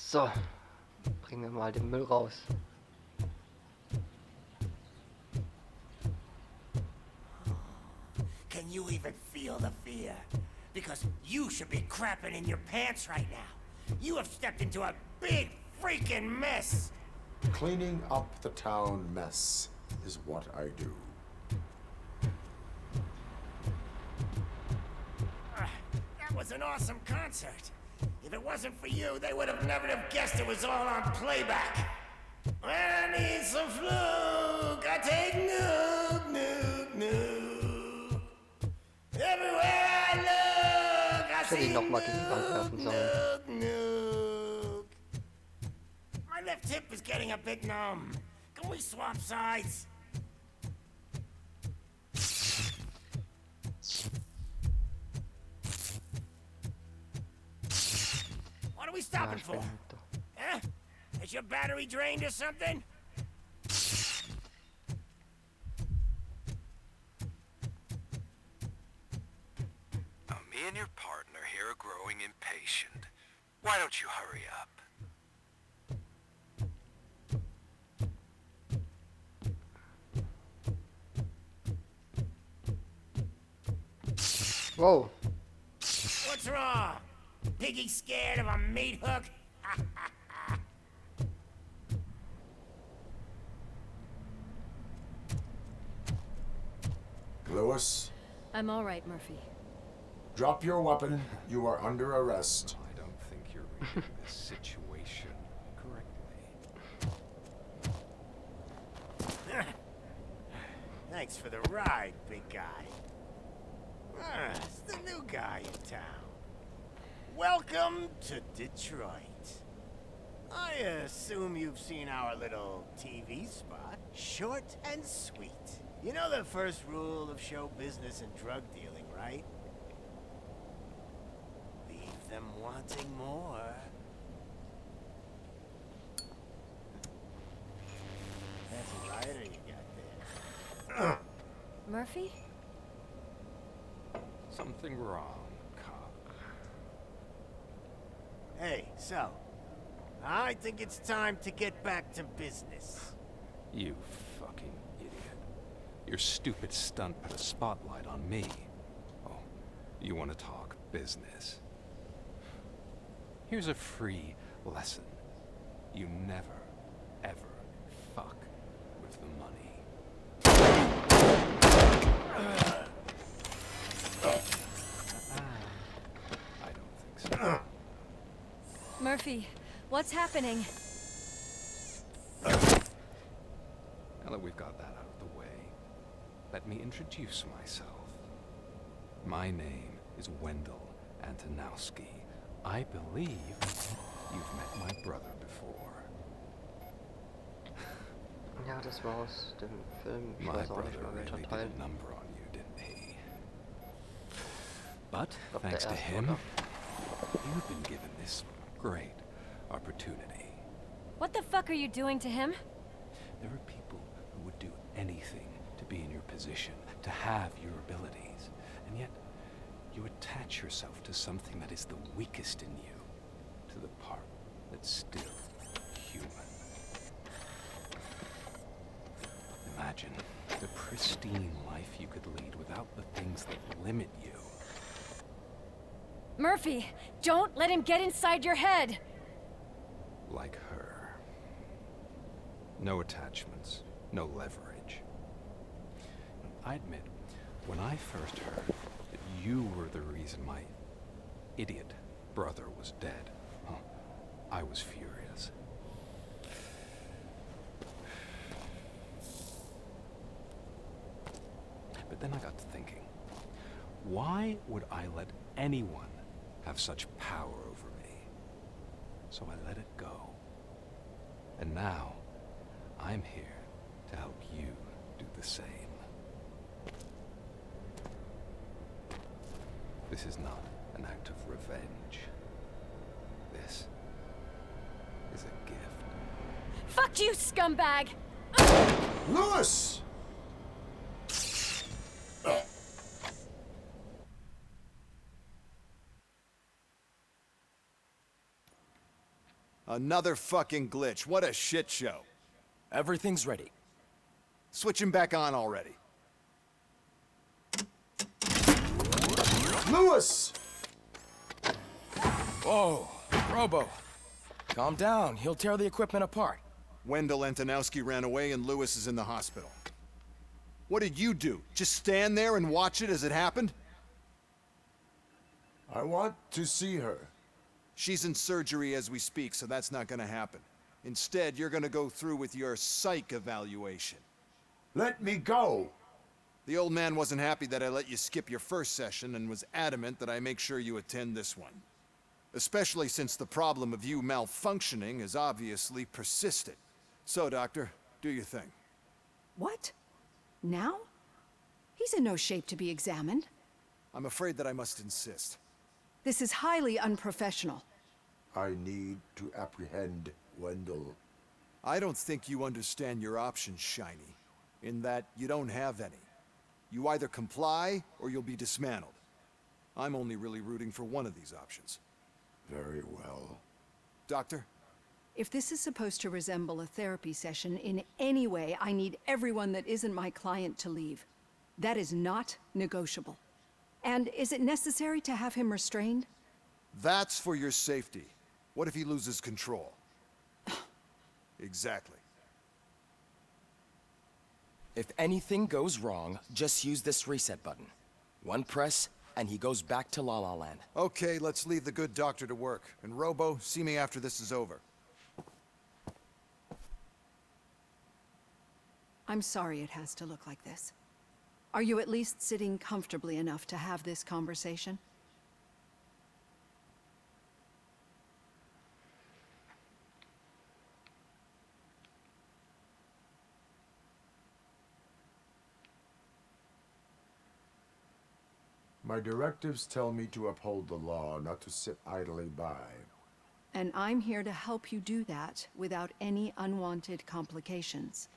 So, bringen wir mal den Müll raus. Can you even feel the fear? Because you should be crapping in your pants right now. You have stepped into a big freaking mess. Cleaning up the town mess is what I do. That was an awesome concert. If it wasn't for you, they would have never have guessed it was all on playback. When I need some fluke, I take nuke, nuke, nuke. Everywhere I look, I Ich hätte ihn see noch mal gegen die Wand werfen sollen. nuke, nuke. My left hip is getting a bit numb. Can we swap sides? What are we stopping ich for? bin doch. Huh? Is your battery drained or something? Me and your partner here are growing impatient. Why don't you hurry up? Wow. What's wrong? Piggy scared of a meat hook? Lewis, I'm all right, Murphy. drop your weapon. You are under arrest. I don't think you're reading this situation correctly. Thanks for the ride, big guy. It's the new guy in town. Welcome to Detroit. I assume you've seen our little TV spot. Short and sweet. You know the first rule of show business and drug dealing, right? Leave them wanting more. That's a lighter you got there. Murphy? Something wrong, cop. Hey, so, I think it's time to get back to business. You fucking idiot. Your stupid stunt put a spotlight on me. Oh, you want to talk business? Here's a free lesson. You never, ever fuck with the money. I don't think so. Murphy, what's happening? Now that we've got that out of the way, let me introduce myself. My name is Wendell Antonowski. I believe you've met my brother before. Ja, das war aus dem Film. Ich My weiß auch brother nicht mal welcher really Teil. did a number on you, didn't he? But Ich glaub, thanks der to erste, him, oder? you've been given this great opportunity. What the fuck are you doing to him? There are people who would do anything to be in your position, to have your abilities, and yet you attach yourself to something that is the weakest in you, to the part that's still human. Imagine the pristine life you could lead without the things that limit you. Murphy, don't let him get inside your head! Like her. No attachments, no leverage. I admit, when I first heard that you were the reason my idiot brother was dead, I was furious. But then I got to thinking, why would I let anyone have such power over me? So I let it go. And now, I'm here to help you do the same. This is not an act of revenge. This is a gift. Fuck you, scumbag! Lewis! Another fucking glitch. What a shit show. Everything's ready. Switch him back on already. Lewis! Whoa, Robo. Calm down. He'll tear the equipment apart. Wendell Antonowski ran away and Lewis is in the hospital. What did you do? Just stand there and watch it as it happened? I want to see her. She's in surgery as we speak, so that's not gonna happen. Instead, you're gonna go through with your psych evaluation. Let me go! The old man wasn't happy that I let you skip your first session and was adamant that I make sure you attend this one. Especially since the problem of you malfunctioning has obviously persisted. So, Doctor, do your thing. What? Now? He's in no shape to be examined. I'm afraid that I must insist. This is highly unprofessional. I need to apprehend Wendell. I don't think you understand your options, Shiny, in that you don't have any. You either comply or you'll be dismantled. I'm only really rooting for one of these options. Very well. Doctor? If this is supposed to resemble a therapy session in any way, I need everyone that isn't my client to leave. That is not negotiable. And is it necessary to have him restrained? That's for your safety. What if he loses control? Exactly. If anything goes wrong, just use this reset button. One press, and he goes back to La La Land. Okay, let's leave the good doctor to work. And Robo, see me after this is over. I'm sorry it has to look like this. Are you at least sitting comfortably enough to have this conversation? My directives tell me to uphold the law, not to sit idly by. And I'm here to help you do that without any unwanted complications.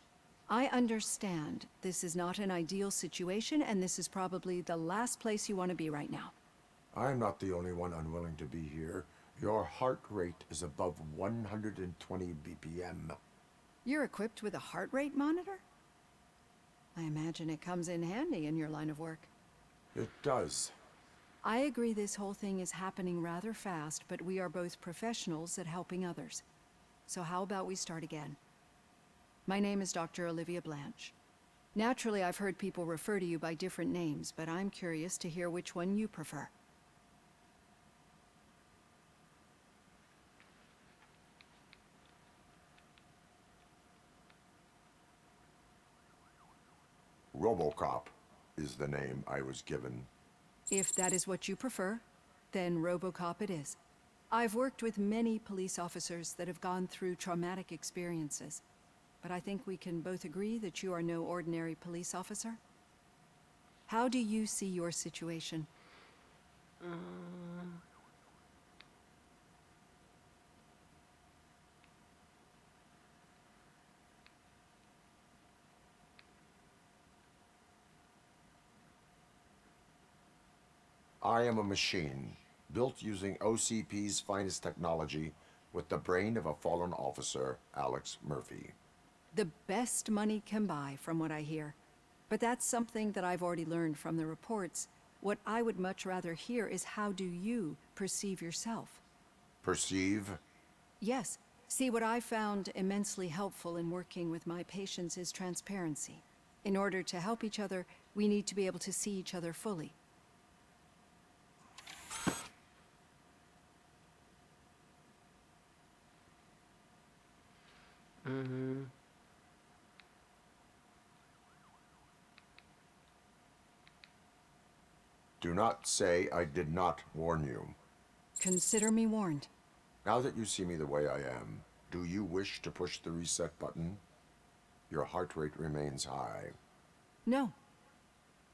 I understand this is not an ideal situation, and this is probably the last place you want to be right now. I'm not the only one unwilling to be here. Your heart rate is above 120 BPM. You're equipped with a heart rate monitor? I imagine it comes in handy in your line of work. It does. I agree this whole thing is happening rather fast, but we are both professionals at helping others. So how about we start again? My name is Dr. Olivia Blanche. Naturally, I've heard people refer to you by different names, but I'm curious to hear which one you prefer. RoboCop is the name I was given. If that is what you prefer, then RoboCop it is. I've worked with many police officers that have gone through traumatic experiences, but I think we can both agree that you are no ordinary police officer. How do you see your situation? I am a machine, built using OCP's finest technology with the brain of a fallen officer, Alex Murphy. The best money can buy, from what I hear. But that's something that I've already learned from the reports. What I would much rather hear is how do you perceive yourself? Perceive? Yes. See, what I found immensely helpful in working with my patients is transparency. In order to help each other, we need to be able to see each other fully. Do not say I did not warn you. Consider me warned. Now that you see me the way I am, do you wish to push the reset button? Your heart rate remains high. No,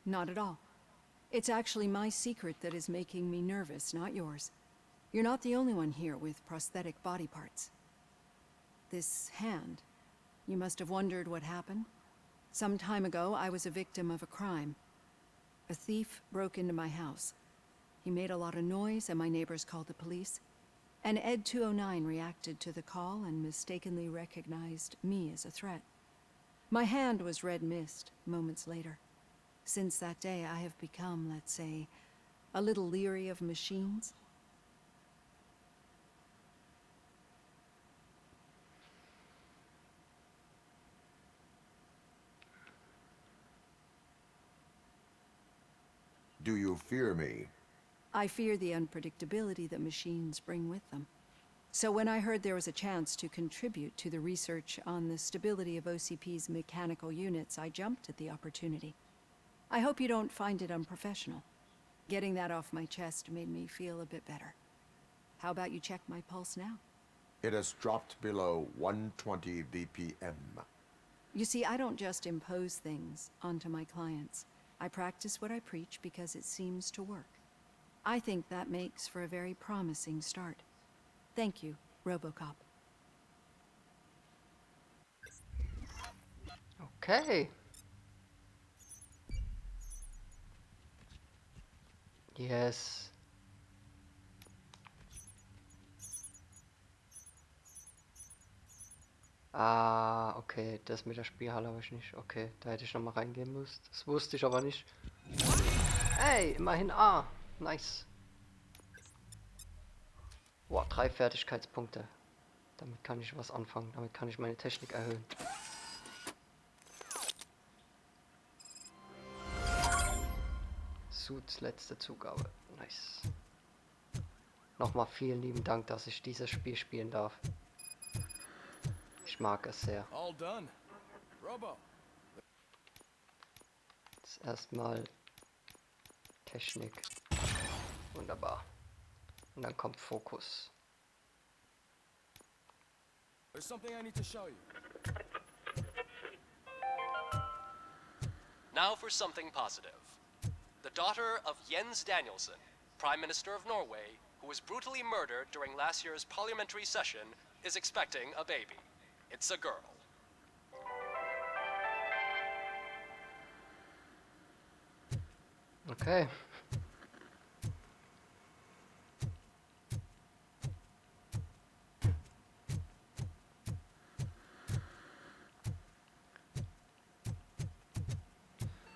not at all. It's actually my secret that is making me nervous, not yours. You're not the only one here with prosthetic body parts. This hand, you must have wondered what happened. Some time ago, I was a victim of a crime. A thief broke into my house. He made a lot of noise, and my neighbors called the police. And Ed 209 reacted to the call and mistakenly recognized me as a threat. My hand was red mist moments later. Since that day, I have become, let's say, a little leery of machines. Do you fear me? I fear the unpredictability that machines bring with them. So when I heard there was a chance to contribute to the research on the stability of OCP's mechanical units, I jumped at the opportunity. I hope you don't find it unprofessional. Getting that off my chest made me feel a bit better. How about you check my pulse now? It has dropped below 120 BPM. You see, I don't just impose things onto my clients. I practice what I preach because it seems to work. I think that makes for a very promising start. Thank you, RoboCop. Okay. Yes. Ah, okay, das mit der Spielhalle habe ich nicht. Okay, da hätte ich nochmal reingehen müssen. Das wusste ich aber nicht. Hey, immerhin A. Nice. Boah, 3 Fertigkeitspunkte. Damit kann ich was anfangen. Damit kann ich meine Technik erhöhen. Suits letzte Zugabe. Nice. Nochmal vielen lieben Dank, dass ich dieses Spiel spielen darf. Ich mag es sehr. All done. Robo. Jetzt erstmal Technik. Wunderbar. Und dann kommt Fokus. There's something I need to show you. Now for something positive. The daughter of Jens Danielson, Prime Minister of Norway, who was brutally murdered during last year's parliamentary session, is expecting a baby. It's a girl. Okay.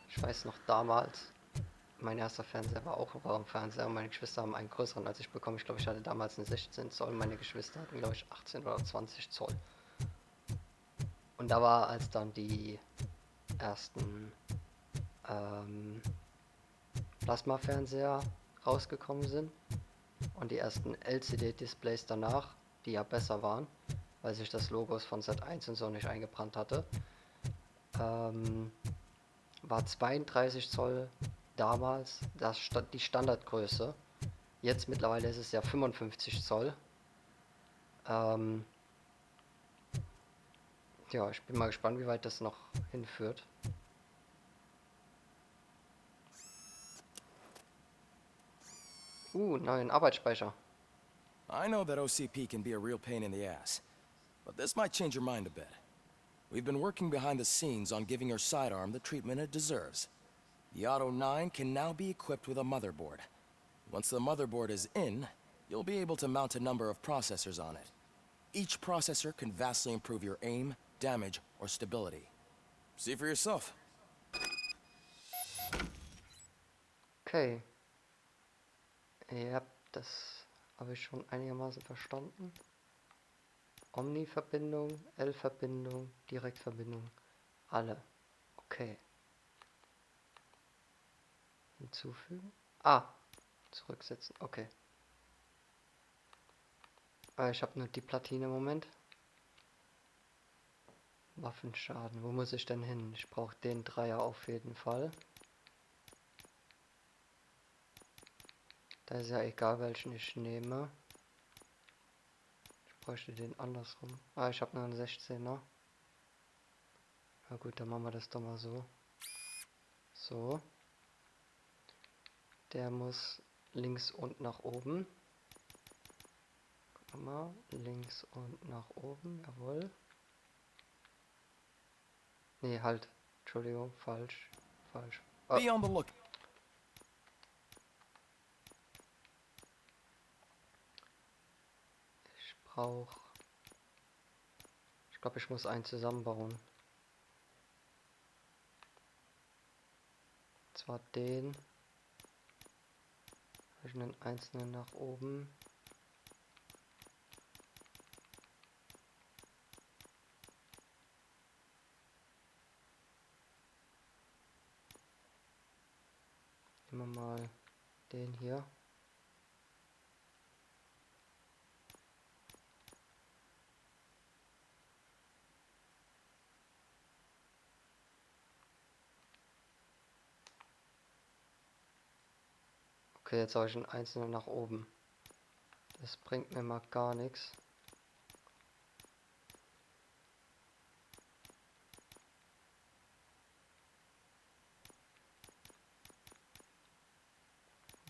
Ich weiß noch damals, mein erster Fernseher war auch ein Raumfernseher und meine Geschwister haben einen größeren als ich bekommen. Ich glaube, ich hatte damals einen 16 Zoll, meine Geschwister hatten, glaube ich, 18 oder 20 Zoll. Und da war, als dann die ersten Plasma-Fernseher rausgekommen sind und die ersten LCD-Displays danach, die ja besser waren, weil sich das Logos von Z1 und so nicht eingebrannt hatte, war 32 Zoll damals die Standardgröße. Jetzt mittlerweile ist es ja 55 Zoll. Ja, ich bin mal gespannt, wie weit das noch hinführt. Neuen Arbeitsspeicher. I know that OCP can be a real pain in the ass, but this might change your mind a bit. We've been working behind the scenes on giving your sidearm the treatment it deserves. The Auto 9 can now be equipped with a motherboard. Once the motherboard is in, you'll be able to mount a number of processors on it. Each processor can vastly improve your aim, damage, or stability. See for yourself. Okay. Ja, das habe ich schon einigermaßen verstanden. Omni-Verbindung, L-Verbindung, Direktverbindung, alle. Okay. Hinzufügen. Zurücksetzen. Okay. Ich habe nur die Platine im Moment. Waffenschaden. Wo muss ich denn hin? Ich brauche den Dreier auf jeden Fall. Da ist ja egal, welchen ich nehme. Ich bräuchte den andersrum. Ich habe nur einen 16er. Na gut, dann machen wir das doch mal so. So. Der muss links und nach oben. Gucken wir mal. Links und nach oben. Jawohl. Nee, halt. Entschuldigung, falsch. Falsch. Be on the look. brauche... Ich glaube, ich muss einen zusammenbauen. Und zwar den. Ich einen einzelnen nach oben. Nehmen wir mal den hier. Okay, jetzt habe ich einen einzelnen nach oben. Das bringt mir mal gar nichts.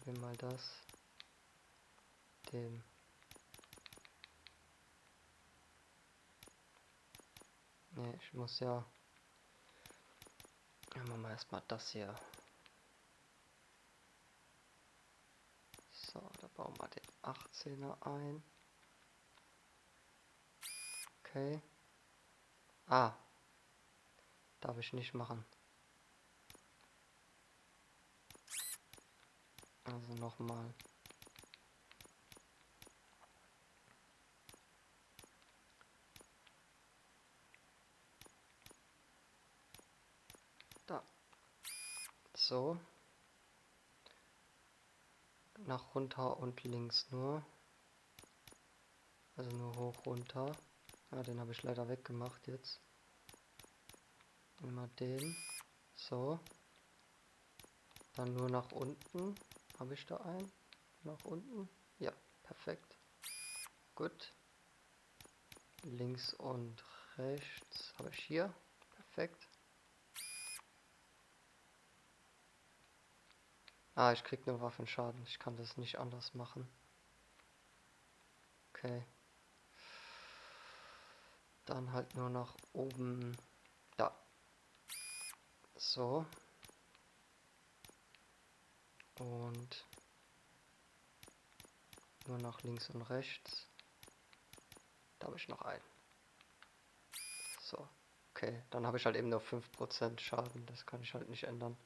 Nehmen wir mal das. Dem. Ne, ich muss ja... Dann machen wir erstmal das hier. So, da bauen wir den 18er ein. Okay. Ah. Darf ich nicht machen. Also nochmal. Da. So. Nach runter und links nur. Also nur hoch, runter. Ah, den habe ich leider weggemacht jetzt. Immer den. So. Dann nur nach unten. Habe ich da einen? Nach unten? Ja, perfekt. Gut. Links und rechts habe ich hier. Perfekt. Ah, ich krieg nur Waffenschaden. Ich kann das nicht anders machen. Okay. Dann halt nur nach oben. Da. So. Und nur nach links und rechts. Da habe ich noch einen. So. Okay, dann habe ich halt eben nur 5% Schaden. Das kann ich halt nicht ändern.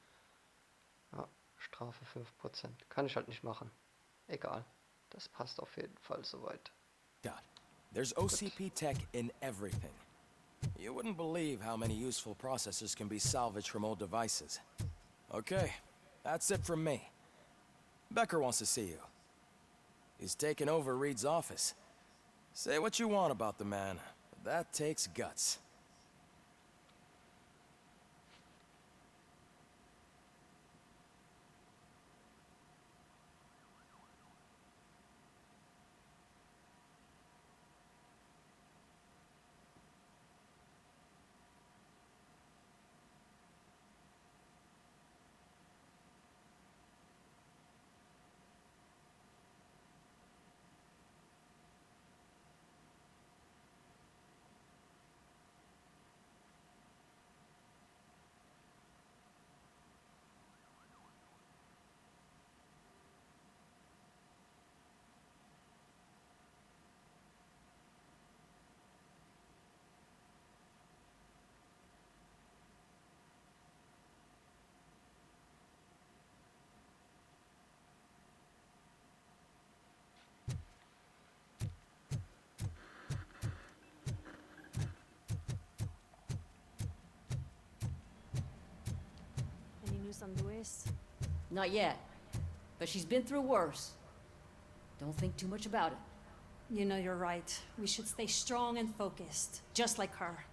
Ja, Strafe 5%. Kann ich halt nicht machen. Egal. Das passt auf jeden Fall soweit. God, there's OCP tech in everything. You wouldn't believe how many useful processors can be salvaged from old devices. Okay, that's it from me. Becker wants to see you. He's taken over Reed's office. Say what you want about the man, but that takes guts. Any news on Luis? Not yet. But she's been through worse. Don't think too much about it. You know you're right. We should stay strong and focused, just like her.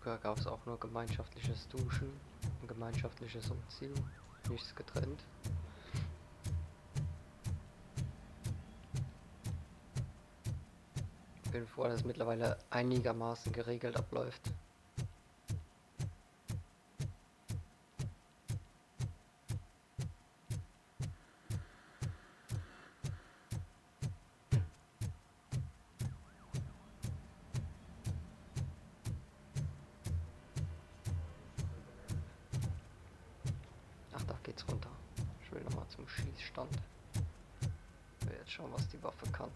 Früher gab es auch nur gemeinschaftliches Duschen und gemeinschaftliches Umziehen. Nichts getrennt. Ich bin froh, dass es mittlerweile einigermaßen geregelt abläuft. zum Schießstand. Ich will jetzt schauen, was die Waffe kann.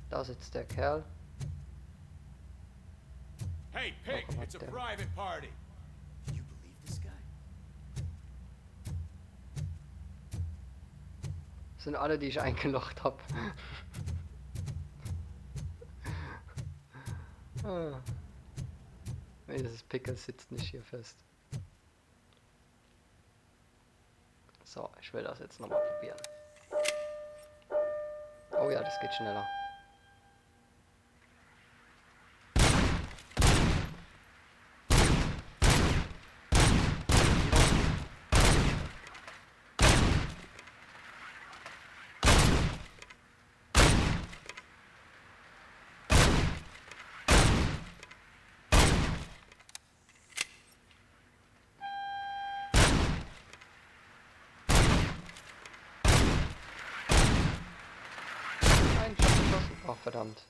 Da sitzt der Kerl. Hey, pig, it's a private party. Can you believe this guy? Das sind alle, die ich eingelocht habe. Ah. Nee, dieses Pickel sitzt nicht hier fest. So, ich will das jetzt nochmal probieren. Oh ja, das geht schneller. Nein, ich hab geschossen. Oh, verdammt.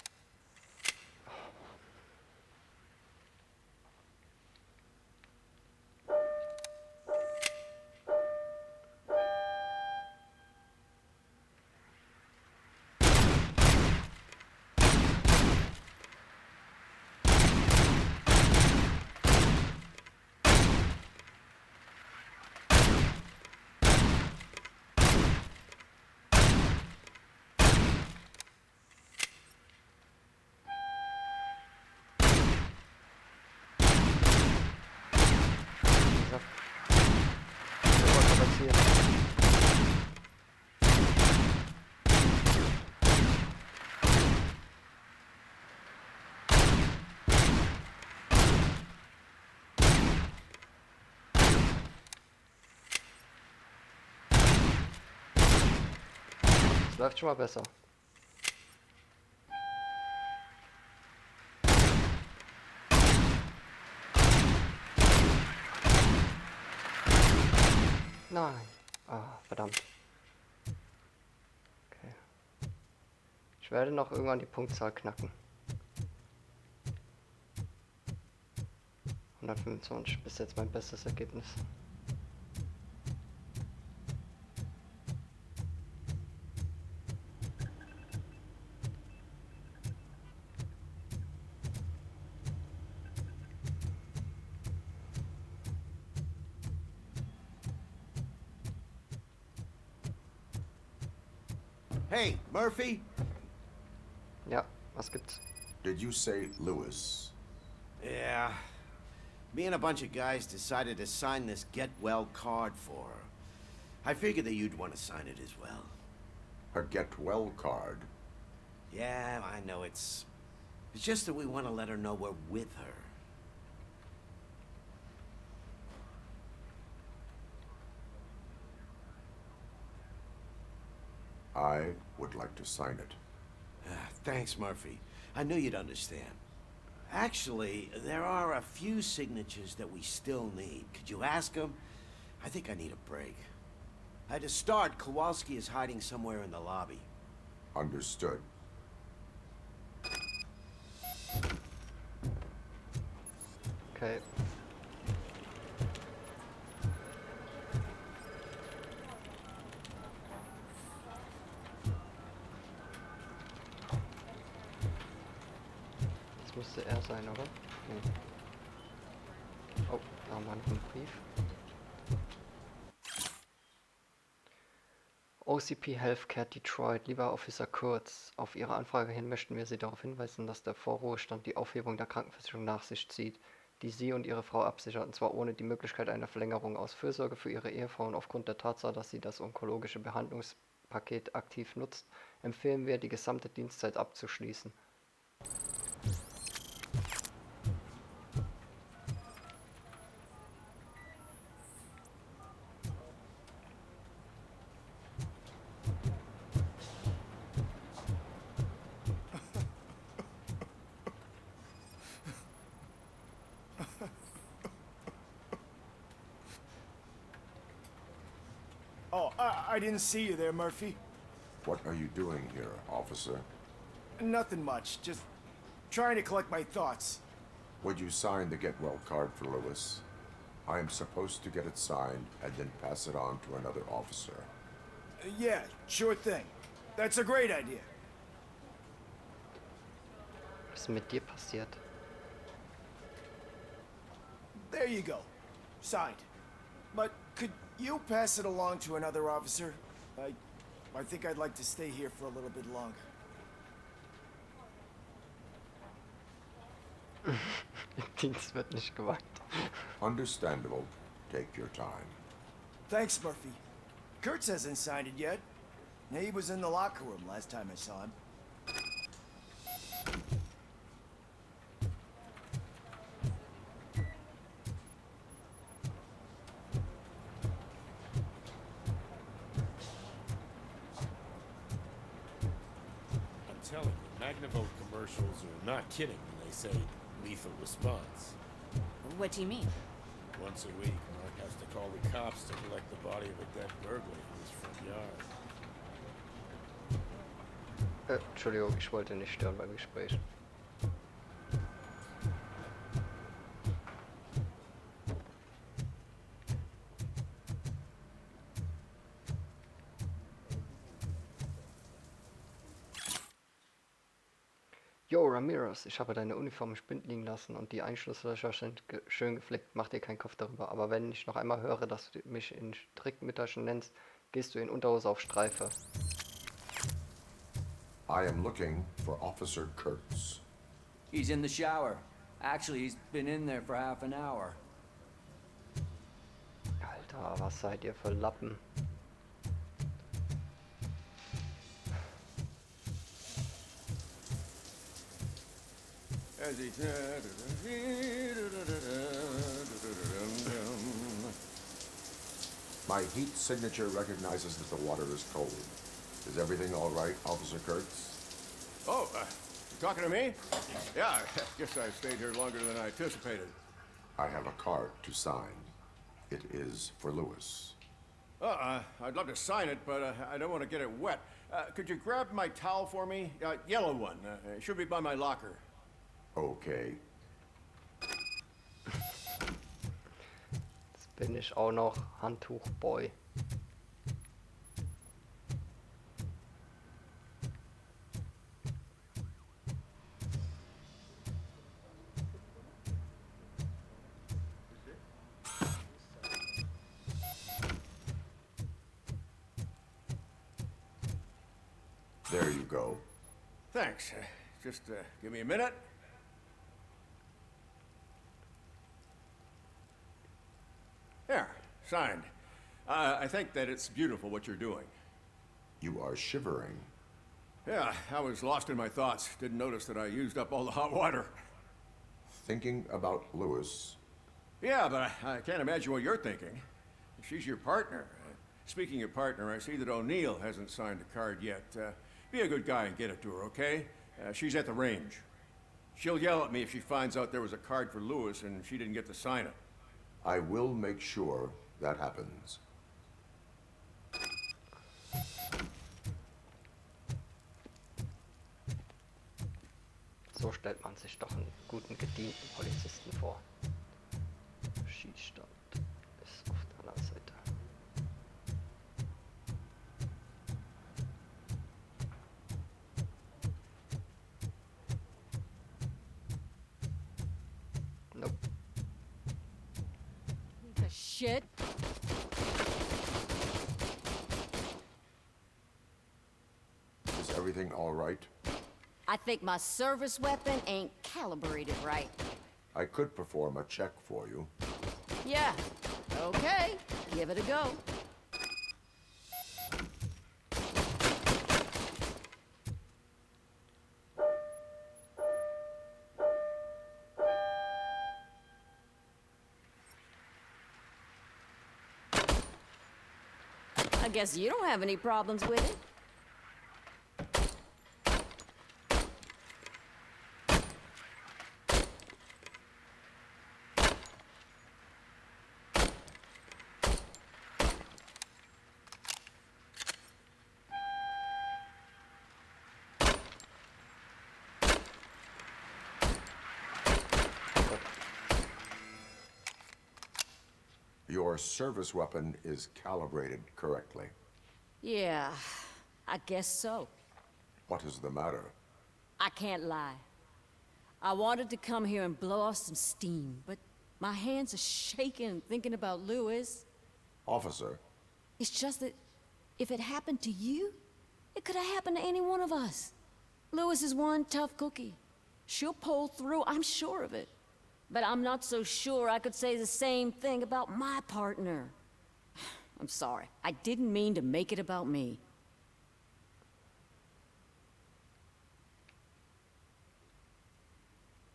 Das läuft schon mal besser. Nein. Ah, verdammt. Okay. Ich werde noch irgendwann die Punktzahl knacken. 125 bis jetzt mein bestes Ergebnis. Hey, Murphy? Ja, was gibt's? Did you say Lewis? Yeah. Me and a bunch of guys decided to sign this get well card for her. I figured that you'd want to sign it as well. A get well card? Yeah, I know it's just that we want to let her know we're with her. I would like to sign it. Thanks, Murphy. I knew you'd understand. Actually, there are a few signatures that we still need. Could you ask them? I think I need a break. To start, Kowalski is hiding somewhere in the lobby. Understood. Okay. Das müsste er sein, oder? Nee. Oh, da haben wir noch einen Brief. OCP Healthcare Detroit, lieber Officer Kurz, auf Ihre Anfrage hin möchten wir Sie darauf hinweisen, dass der Vorruhestand die Aufhebung der Krankenversicherung nach sich zieht, die Sie und Ihre Frau absichert, und zwar ohne die Möglichkeit einer Verlängerung aus Fürsorge für Ihre Ehefrau und aufgrund der Tatsache, dass sie das onkologische Behandlungspaket aktiv nutzt, empfehlen wir, die gesamte Dienstzeit abzuschließen. Oh, I didn't see you there, Murphy. What are you doing here, officer? Nothing much, just trying to collect my thoughts. Would you sign the get well card for Lewis? I am supposed to get it signed and then pass it on to another officer. Yeah, sure thing. That's a great idea. Was ist mit dir passiert? There you go. Signed. But could you pass it along to another officer? I think I'd like to stay here for a little bit longer. Dienst wird nicht gewagt. Understandable. Take your time. Thanks, Murphy. Kurtz hasn't signed it yet. He was in the locker room last time I saw him. I'm telling you, Magnavolt commercials are not kidding when they say lethal response. What do you mean? Once a week, Mark has to call the cops to collect the body of a dead burglar from his front yard. Entschuldigung, ich wollte nicht stören beim Gespräch. Yo, Ramirez, ich habe deine Uniform im Spind liegen lassen und die Einschusslöcher sind schön geflickt. Mach dir keinen Kopf darüber. Aber wenn ich noch einmal höre, dass du mich in Strickmütterchen nennst, gehst du in Unterhose auf Streife. I am looking for Officer Kurtz. He's in the shower. Actually, he's been in there for half an hour. Alter, was seid ihr für Lappen? My heat signature recognizes that the water is cold. Is everything all right, Officer Kurtz? Oh, you talking to me? Yeah, I guess I stayed here longer than I anticipated. I have a card to sign. It is for Lewis. I'd love to sign it, but I don't want to get it wet. Could you grab my towel for me? Yellow one. It should be by my locker. Okay. Jetzt bin ich auch noch Handtuchboy. There you go. Thanks. Just give me a minute. There, signed. I think that it's beautiful what you're doing. You are shivering. Yeah, I was lost in my thoughts. Didn't notice that I used up all the hot water. Thinking about Lewis. Yeah, but I can't imagine what you're thinking. She's your partner. Speaking of partner, I see that O'Neill hasn't signed a card yet. Be a good guy and get it to her, okay? She's at the range. She'll yell at me if she finds out there was a card for Lewis and she didn't get to sign it. I will make sure that happens. So stellt man sich doch einen guten, gedienten Polizisten vor. Schießstand ist auf der anderen Seite. Nope. The shit. Is everything all right? I think my service weapon ain't calibrated right. I could perform a check for you. Yeah. Okay. Give it a go. I guess you don't have any problems with it. Your service weapon is calibrated correctly. Yeah, I guess so. What is the matter? I can't lie. I wanted to come here and blow off some steam, but my hands are shaking thinking about Lewis. Officer, It's just that if it happened to you, it could have happened to any one of us. Lewis is one tough cookie. She'll pull through, I'm sure of it. But I'm not so sure I could say the same thing about my partner. I'm sorry. I didn't mean to make it about me.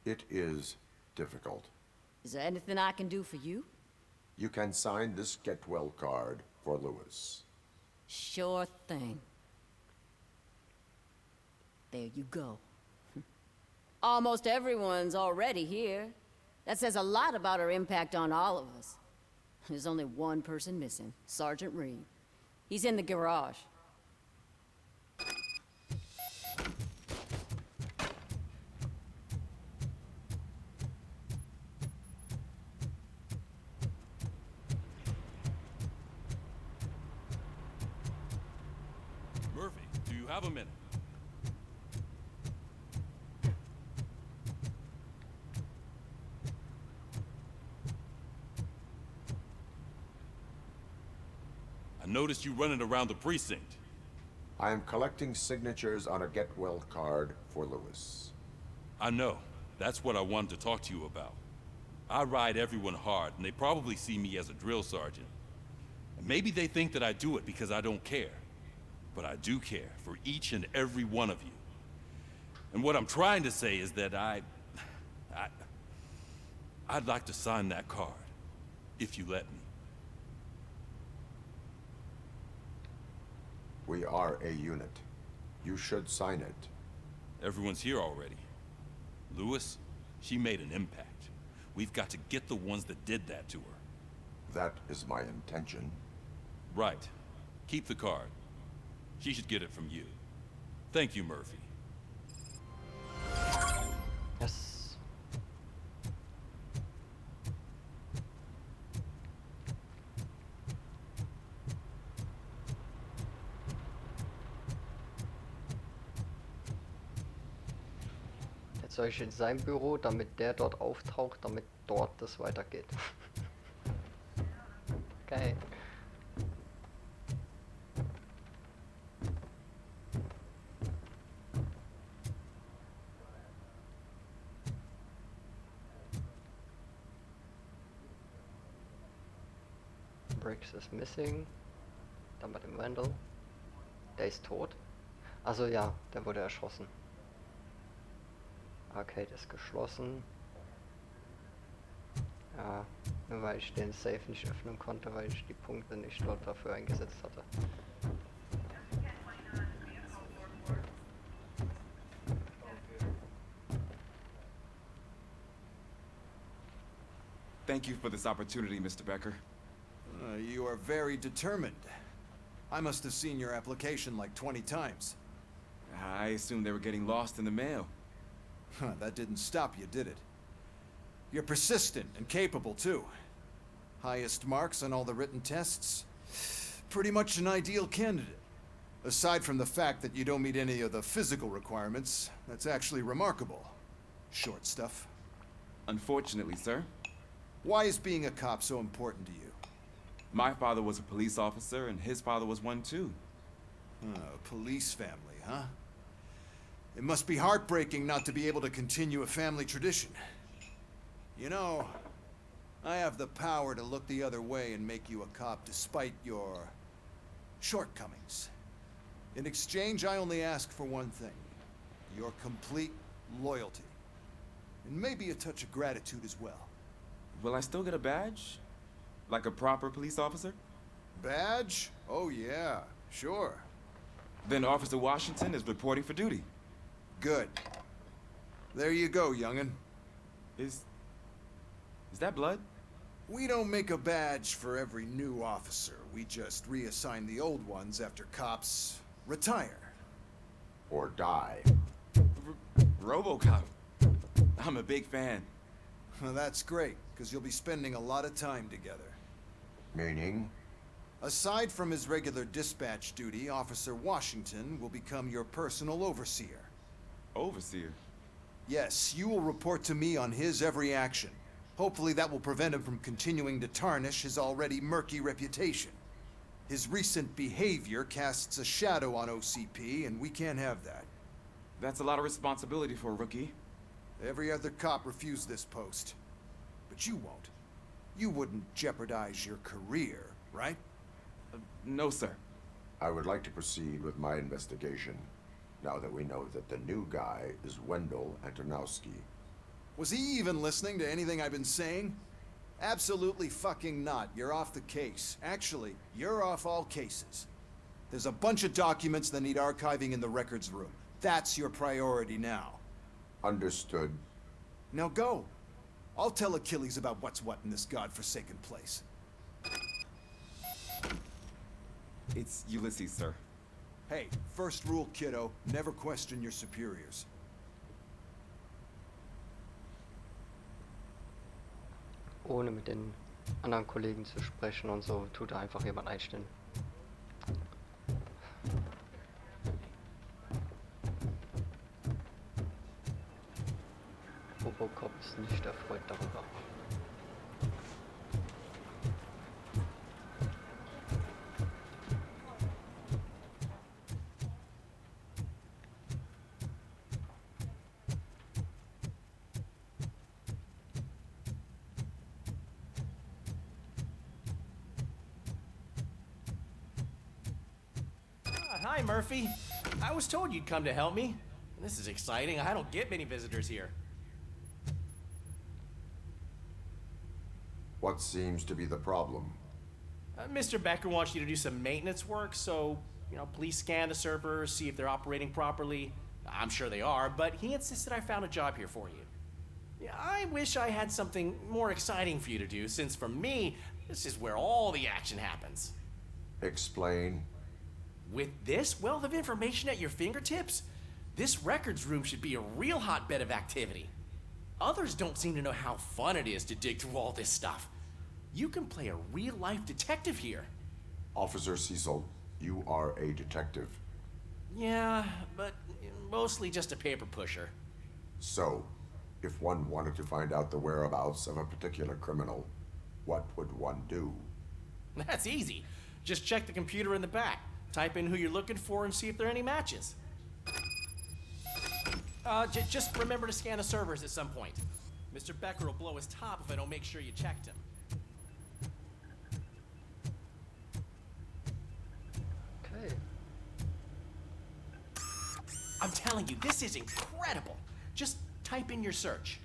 it is difficult. Is there anything I can do for you? You can sign this get well card for Lewis. Sure thing. There you go. Almost everyone's already here. That says a lot about her impact on all of us. There's only one person missing, Sergeant Reed. He's in the garage. Murphy, do you have a minute? I noticed you running around the precinct. I am collecting signatures on a get well card for Lewis. I know. That's what I wanted to talk to you about. I ride everyone hard, and they probably see me as a drill sergeant. And maybe they think that I do it because I don't care. But I do care for each and every one of you. And what I'm trying to say is that I'd like to sign that card, if you let me. We are a unit. You should sign it. Everyone's here already. Lewis, she made an impact. We've got to get the ones that did that to her. That is my intention. Right. Keep the card. She should get it from you. Thank you, Murphy. Yes. Jetzt soll ich in sein Büro, damit der dort auftaucht, damit dort das weitergeht. Geil. Briggs ist missing. Dann bei dem Randall. Der ist tot. Also ja, der wurde erschossen. Arcade ist geschlossen. Ja, nur weil ich den Safe nicht öffnen konnte, weil ich die Punkte nicht dort dafür eingesetzt hatte. Thank you for this opportunity, Mr. Becker. You are very determined. I must have seen your application like 20 times. I assumed they were getting lost in the mail. That didn't stop you, did it? You're persistent and capable, too. Highest marks on all the written tests. Pretty much an ideal candidate. Aside from the fact that you don't meet any of the physical requirements, that's actually remarkable. Short stuff. Unfortunately, sir. Why is being a cop so important to you? My father was a police officer, and his father was one, too. A police family, huh? It must be heartbreaking not to be able to continue a family tradition. You know, I have the power to look the other way and make you a cop despite your shortcomings. In exchange, I only ask for one thing. Your complete loyalty. And maybe a touch of gratitude as well. Will I still get a badge? Like a proper police officer? Badge? Oh yeah, sure. Then Officer Washington is reporting for duty. Good. There you go, young'un. Is that blood? We don't make a badge for every new officer. We just reassign the old ones after cops retire. Or die. RoboCop. I'm a big fan. Well, that's great, because you'll be spending a lot of time together. Meaning? Aside from his regular dispatch duty, Officer Washington will become your personal overseer. Overseer? Yes, you will report to me on his every action. Hopefully that will prevent him from continuing to tarnish his already murky reputation. His recent behavior casts a shadow on OCP, and we can't have that. That's a lot of responsibility for a rookie. Every other cop refused this post. But you won't. You wouldn't jeopardize your career, right? No, sir. I would like to proceed with my investigation, now that we know that the new guy is Wendell Antonowski. Was he even listening to anything I've been saying? Absolutely fucking not. You're off the case. Actually, you're off all cases. There's a bunch of documents that need archiving in the records room. That's your priority now. Understood. Now go. I'll tell Achilles about what's what in this godforsaken place. It's Ulysses, sir. Hey, first rule, kiddo, never question your superiors. Ohne mit den anderen Kollegen zu sprechen und so, tut er einfach jemand einstellen. Robocop ist nicht erfreut darüber. Hi, Murphy. I was told you'd come to help me. This is exciting. I don't get many visitors here. What seems to be the problem? Mr. Becker wants you to do some maintenance work, so, please scan the servers, see if they're operating properly. I'm sure they are, but he insisted I found a job here for you. Yeah, I wish I had something more exciting for you to do, since for me, this is where all the action happens. Explain. With this wealth of information at your fingertips, this records room should be a real hotbed of activity. Others don't seem to know how fun it is to dig through all this stuff. You can play a real-life detective here. Officer Cecil, you are a detective. Yeah, but mostly just a paper pusher. So, if one wanted to find out the whereabouts of a particular criminal, what would one do? That's easy. Just check the computer in the back. Type in who you're looking for and see if there are any matches. Just remember to scan the servers at some point. Mr. Becker will blow his top if I don't make sure you checked him. Okay. I'm telling you, this is incredible. Just type in your search.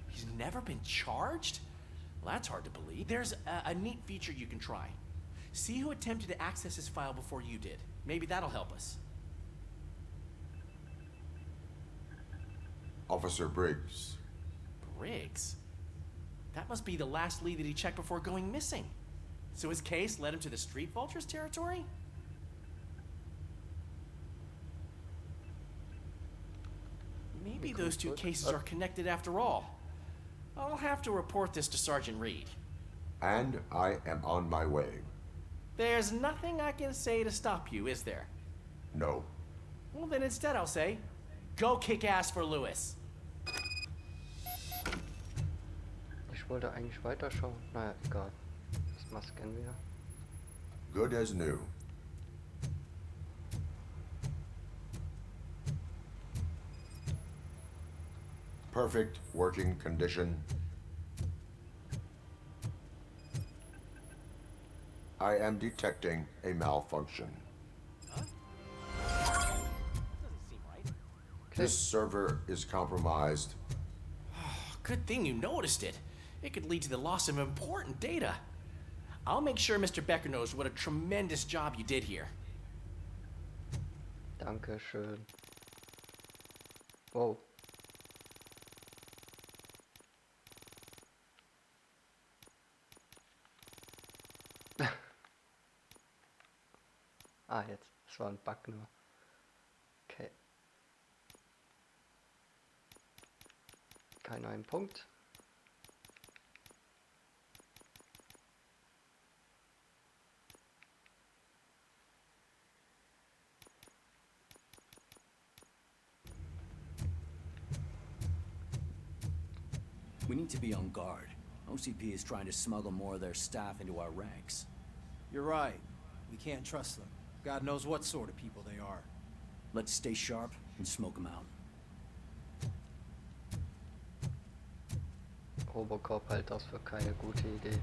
He's never been charged? Well, that's hard to believe. There's a neat feature you can try. See who attempted to access his file before you did. Maybe that'll help us. Officer Briggs. Briggs? That must be the last lead that he checked before going missing. So his case led him to the Street Vultures territory? Maybe those two cases are connected after all. I'll have to report this to Sergeant Reed. And I am on my way. There's nothing I can say to stop you, is there? No. Well, then instead I'll say, go kick ass for Lewis. Ich wollte eigentlich weiterschauen. Naja, egal. Erstmal scannen wir. Good as new. Perfect working condition. I am detecting a malfunction. Doesn't seem right. This server is compromised. Good thing you noticed it. It could lead to the loss of important data. I'll make sure Mr. Becker knows what a tremendous job you did here. Dankeschön. Wow. Ah, jetzt. Das war ein Bug nur. Okay. Kein neuen Punkt. We need to be on guard. OCP is trying to smuggle more of their staff into our ranks. You're right. We can't trust them. God knows what sort of people they are. Let's stay sharp and smoke them out. Robocop hält das für keine gute Idee.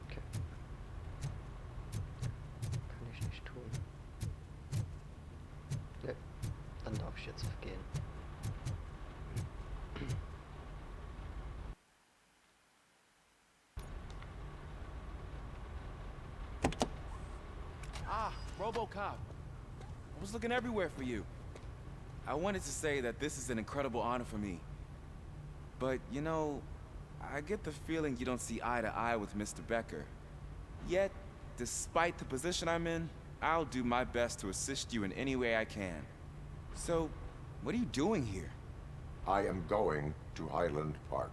Okay. Kann ich nicht tun. Ne, dann darf ich jetzt gehen. Ah, Robo Cop. I was looking everywhere for you. I wanted to say that this is an incredible honor for me. But, you know, I get the feeling you don't see eye to eye with Mr. Becker. Yet, despite the position I'm in, I'll do my best to assist you in any way I can. So, what are you doing here? I am going to Highland Park.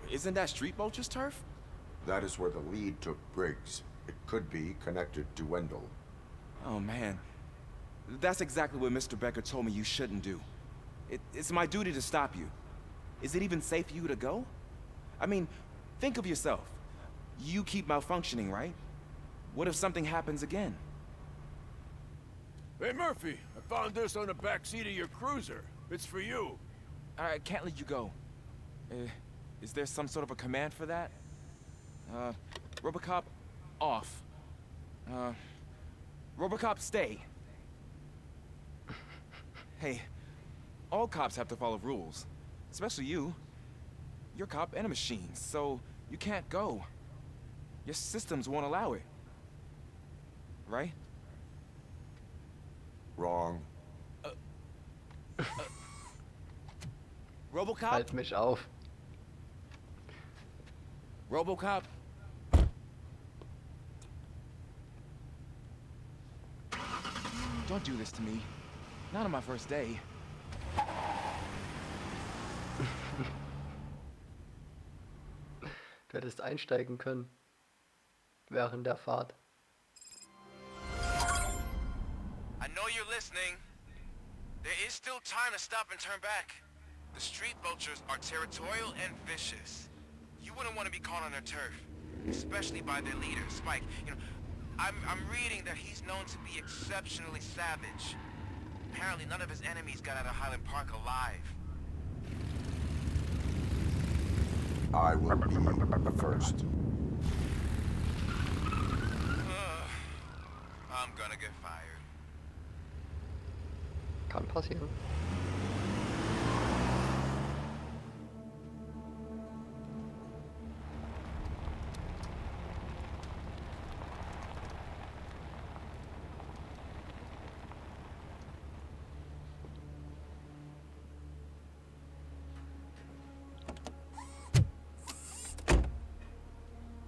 Isn't that Street Vulture's turf? That is where the lead took Briggs. It could be connected to Wendell. Oh, man. That's exactly what Mr. Becker told me you shouldn't do. It's my duty to stop you. Is it even safe for you to go? I mean, think of yourself. You keep malfunctioning, right? What if something happens again? Hey, Murphy, I found this on the back seat of your cruiser. It's for you. I can't let you go. Is there some sort of a command for that? RoboCop, off. RoboCop, stay. Hey, all cops have to follow rules. Especially you. You're a cop and a machine, so you can't go. Your systems won't allow it. Right? Wrong. RoboCop? Halt mich auf. RoboCop? Don't do this to me. Not on my first day. Du hättest einsteigen können. Während der Fahrt. I know you're listening. There is still time to stop and turn back. The street vultures are territorial and vicious. You wouldn't want to be caught on their turf, especially by their leader, Spike. You know, I'm reading that he's known to be exceptionally savage. Apparently none of his enemies got out of Highland Park alive. I will be the first. I'm gonna get fired. Kann passieren.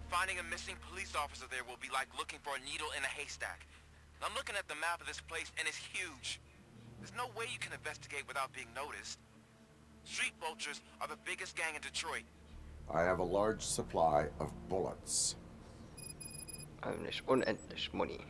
Finding a missing police officer there will be like looking for a needle in a haystack. I'm looking at the map of this place and it's huge. There's no way you can investigate without being noticed. Street vultures are the biggest gang in Detroit. I have a large supply of bullets. Nicht unendlich Money.